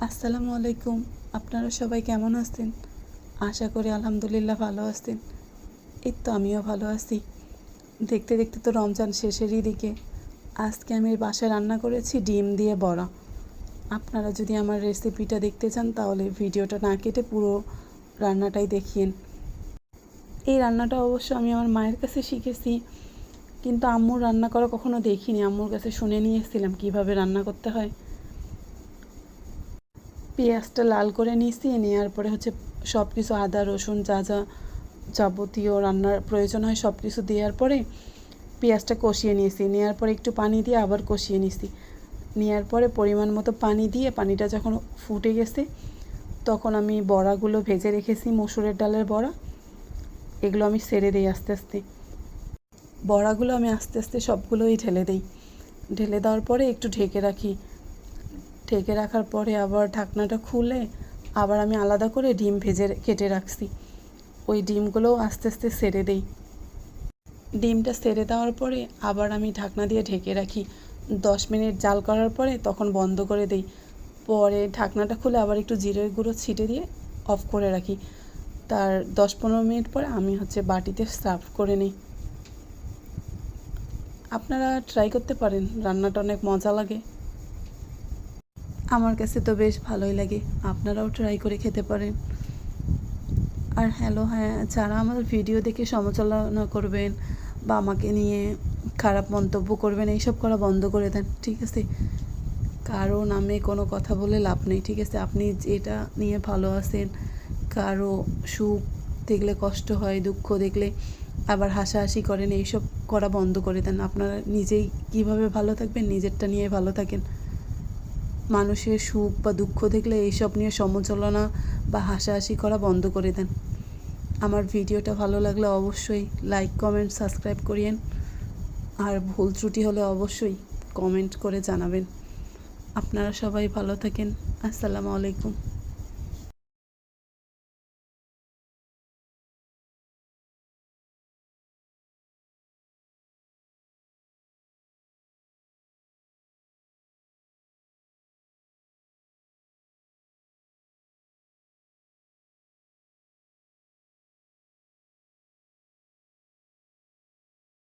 আসসালামু আলাইকুম। আপনারা সবাই কেমন আছেন? আশা করি আলহামদুলিল্লাহ ভালো আছেন। এই তো আমিও ভালো আছি। দেখতে দেখতে তো রমজান শেষেরই দিকে। আজকে আমি বাসায় রান্না করেছি ডিম দিয়ে বড়া। আপনারা যদি আমার রেসিপিটা দেখতে চান তাহলে ভিডিওটা না কেটে পুরো রান্নাটাই দেখিয়েন। এই রান্নাটা অবশ্য আমি আমার মায়ের কাছে শিখেছি, কিন্তু আম্মুর রান্না করা কখনো দেখিনি। আম্মুর কাছে শুনে নিয়ে এসেছিলাম কীভাবে রান্না করতে হয়। পেঁয়াজটা লাল করে নিয়েছি, নেওয়ার পরে সব কিছু আদা রসুন যা যা যাবতীয় রান্নার প্রয়োজন হয় সব কিছু দেওয়ার পরে পেঁয়াজটা কষিয়ে নিয়েছি। নেওয়ার পরে একটু পানি দিয়ে আবার কষিয়ে নিয়েছি। নেওয়ার পরে পরিমাণ মতো পানি দিয়ে পানিটা যখন ফুটে গেছে তখন আমি বড়াগুলো ভেজে রেখেছি, মসুরের ডালের বড়া, এগুলো আমি ছেড়ে দিই আস্তে আস্তে। বড়াগুলো আমি আস্তে আস্তে সবগুলোই ঢেলে দিই। ঢেলে দেওয়ার পরে একটু ঢেকে রাখি। ঢেকে রাখার পরে আবার ঢাকনাটা খুলে আবার আমি আলাদা করে ডিম ভেজে কেটে রাখছি, ওই ডিমগুলোও আস্তে আস্তে ছেড়ে দিই। ডিমটা ছেড়ে দেওয়ার পরে আবার আমি ঢাকনা দিয়ে ঢেকে রাখি। 10 মিনিট জাল করার পরে তখন বন্ধ করে দিই। পরে ঢাকনাটা খুলে আবার একটু জিরের গুঁড়ো ছিটে দিয়ে অফ করে রাখি। তার 10-15 মিনিট পরে আমি বাটিতে সার্ভ করে নিই। আপনারা ট্রাই করতে পারেন, রান্নাটা অনেক মজা লাগে। আমার কাছে তো বেশ ভালোই লাগে, আপনারাও ট্রাই করে খেতে পারেন। আর হ্যাঁ, যারা আমার ভিডিও দেখে সমালোচনা করবেন বা আমাকে নিয়ে খারাপ মন্তব্য করবেন, এইসব করা বন্ধ করে দেন, ঠিক আছে? কারো নামে কোনো কথা বলে লাভ নেই, ঠিক আছে? আপনি যেটা নিয়ে ভালো আছেন, কারো সুখ দেখলে কষ্ট হয়, দুঃখ দেখলে আবার হাসাহাসি করেন, এইসব করা বন্ধ করে দেন। আপনারা নিজেই কীভাবে ভালো থাকবেন নিজেরটা নিয়ে ভালো থাকেন। মানুষের সুখ বা দুঃখ দেখলে এইসব নিয়ে সমালোচনা বা হাসাহাসি করা বন্ধ করে দেন। আমার ভিডিওটা ভালো লাগলে অবশ্যই লাইক কমেন্ট সাবস্ক্রাইব করিয়েন। আর ভুল ত্রুটি হলে অবশ্যই কমেন্ট করে জানাবেন। আপনারা সবাই ভালো থাকেন। আসসালামু আলাইকুম।